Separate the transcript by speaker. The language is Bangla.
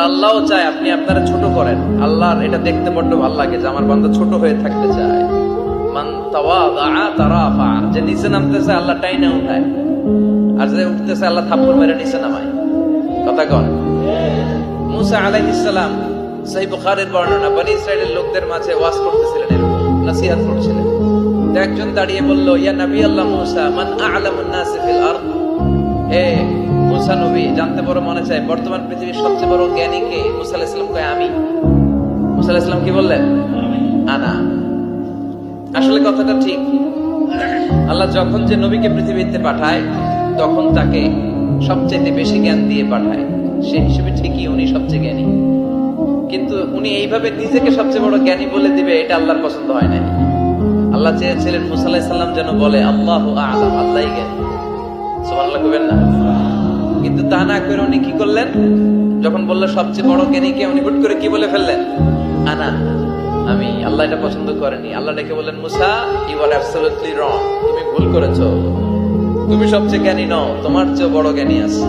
Speaker 1: আল্লাহও চায় আপনি আপনারা ছোট করেন। আল্লাহর এটা দেখতে বড্ড ভালো লাগে যে আমার বান্দা ছোট হয়ে থাকতে চায়। মান তাওয়াদা তারাফা, যে নিচে নামতেছে আল্লাহ টাইনা উঠায়, আর যে উঠতেছে আল্লাহ থাপ্পড় মেরে নিচে নামায়। কথা কন। মুসা আলাইহিস সালাম, সহিহ বুখারীর বর্ণনা, বনি ইসরাইলের লোকদের মাঝে ওয়াজ করতেছিলেন, এরকম নসিহত করছিলেন। তো একজন দাঁড়িয়ে বলল, ইয়া নবী আল্লাহ মুসা, মান আ'লামুন নাস ফিল আরদ। হে মুসা নবী, জানতে বড় মনে চায় বর্তমান পৃথিবীর সবচেয়ে বড় জ্ঞানী কে? মুসা আলাইহিস সালাম কয় আমি। মুসা আলাইহিস সালাম কি বললেন? আনা। আসলে কথাটা ঠিক। আল্লাহ যখন যে নবীকে পৃথিবীতে পাঠায় তখন তাকে সবচেয়ে বেশি জ্ঞান দিয়ে পাঠায়, সেই হিসেবে ঠিকই উনি সবচেয়ে জ্ঞানী। কিন্তু উনি এইভাবে নিজেকে সবচেয়ে বড় জ্ঞানী বলে দিবে, এটা আল্লাহর পছন্দ হয় না। আল্লাহ চেয়েছিলেন মুসা আলাইহিস সালাম যেন বলে আল্লাহু আ'লাম, আল্লাহই জ্ঞানী। সুবহানাল্লাহ কইবেন না? কিন্তু তা না করে উনি কি করলেন? যখন বললো সবচেয়ে বড় জ্ঞানী কে, উনি হুট করে কি বলে ফেললেন? আনা, আমি। আল্লাহ এটা পছন্দ করেনি। আল্লাহ ডেকে বললেন, মুসা, ইউ আর অ্যাবসলিউটলি রং, তুমি ভুল করেছো, তুমি সবচেয়ে জ্ঞানী নও, তোমার চেয়ে বড় জ্ঞানী আছে।